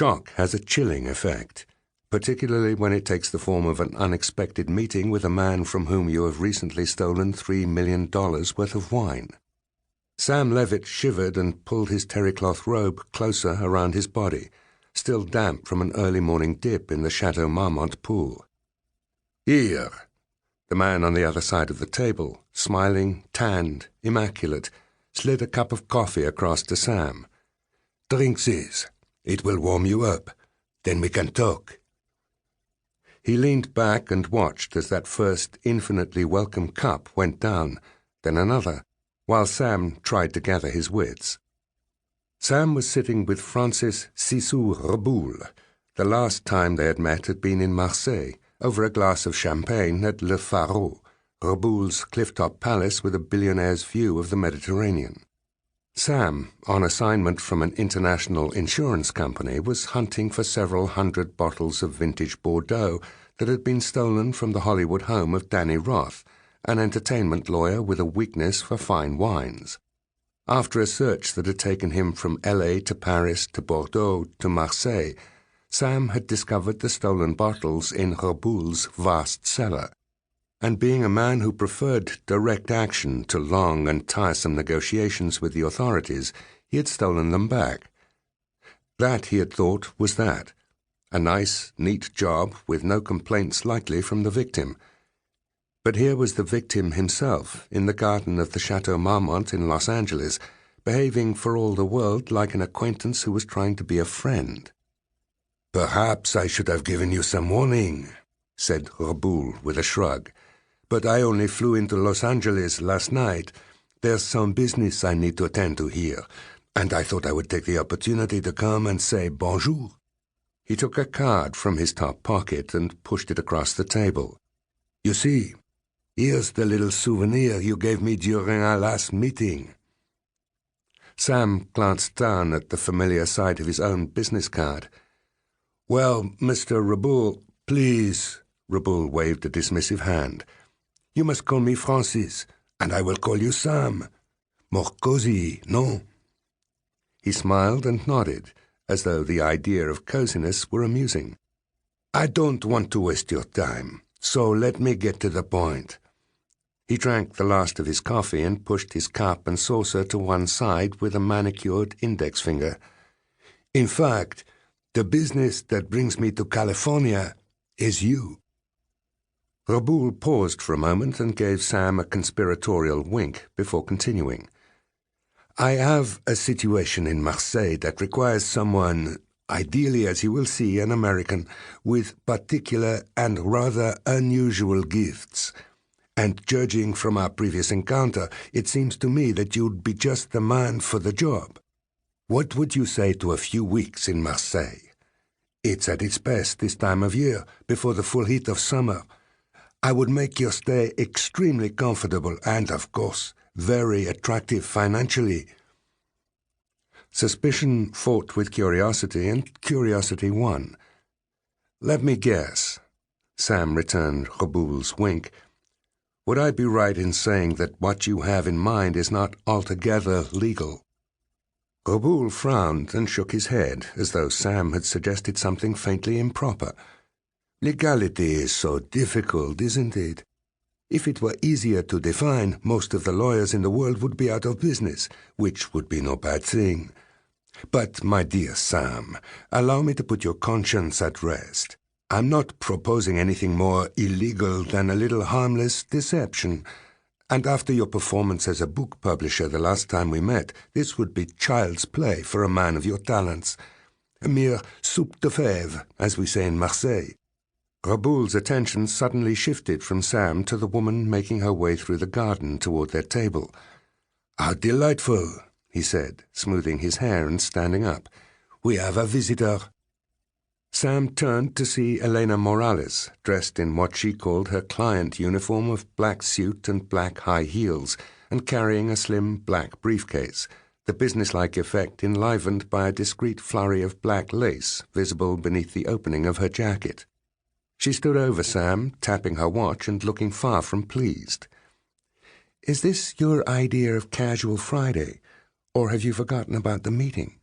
Shock has a chilling effect, particularly when it takes the form of an unexpected meeting with a man from whom you have recently stolen $3 million worth of wine. Sam Levitt shivered and pulled his terry-cloth robe closer around his body, still damp from an early morning dip in the Chateau Marmont pool. "Here." The man on the other side of the table, smiling, tanned, immaculate, slid a cup of coffee across to Sam. "Drink this. It will warm you up. Then we can talk." He leaned back and watched as that first infinitely welcome cup went down, then another, while Sam tried to gather his wits. Sam was sitting with Francis Reboul. The last time they had met had been in Marseille, over a glass of champagne at Le Pharaon, Reboul's cliff-top palace with a billionaire's view of the Mediterranean. Sam, on assignment from an international insurance company, was hunting for several hundred bottles of vintage Bordeaux that had been stolen from the Hollywood home of Danny Roth, an entertainment lawyer with a weakness for fine wines. After a search that had taken him from L.A. to Paris to Bordeaux to Marseille, Sam had discovered the stolen bottles in Reboul's vast cellar. And being a man who preferred direct action to long and tiresome negotiations with the authorities, he had stolen them back. That, he had thought, was that. A nice, neat job with no complaints likely from the victim. But here was the victim himself, in the garden of the Chateau Marmont in Los Angeles, behaving for all the world like an acquaintance who was trying to be a friend. "Perhaps I should have given you some warning," said Reboul with a shrug. "But I only flew into Los Angeles last night. There's some business I need to attend to here, and I thought I would take the opportunity to come and say bonjour." He took a card from his top pocket and pushed it across the table. "You see, here's the little souvenir you gave me during our last meeting." Sam glanced down at the familiar sight of his own business card. "Well, Mr. Reboul, please," Reboul waved a dismissive hand. "You must call me Francis, and I will call you Sam. More cozy, no?" He smiled and nodded, as though the idea of coziness were amusing. "I don't want to waste your time, so let me get to the point." He drank the last of his coffee and pushed his cup and saucer to one side with a manicured index finger. "In fact, the business that brings me to California is you." Reboul paused for a moment and gave Sam a conspiratorial wink before continuing. "I have a situation in Marseille that requires someone, ideally, as you will see, an American, with particular and rather unusual gifts. And judging from our previous encounter, it seems to me that you'd be just the man for the job. What would you say to a few weeks in Marseille? It's at its best this time of year, before the full heat of summer. I would make your stay extremely comfortable and, of course, very attractive financially." Suspicion fought with curiosity, and curiosity won. "Let me guess," Sam returned Reboul's wink. "Would I be right in saying that what you have in mind is not altogether legal?" Reboul frowned and shook his head, as though Sam had suggested something faintly improper. "Legality is so difficult, isn't it? If it were easier to define, most of the lawyers in the world would be out of business, which would be no bad thing. But, my dear Sam, allow me to put your conscience at rest. I'm not proposing anything more illegal than a little harmless deception. And after your performance as a book publisher the last time we met, this would be child's play for a man of your talents. A mere soupe de fèves, as we say in Marseille." Reboul's attention suddenly shifted from Sam to the woman making her way through the garden toward their table. "How delightful," he said, smoothing his hair and standing up. "We have a visitor." Sam turned to see Elena Morales, dressed in what she called her client uniform of black suit and black high heels, and carrying a slim black briefcase, the businesslike effect enlivened by a discreet flurry of black lace visible beneath the opening of her jacket. She stood over Sam, tapping her watch and looking far from pleased. "Is this your idea of casual Friday, or have you forgotten about the meeting?"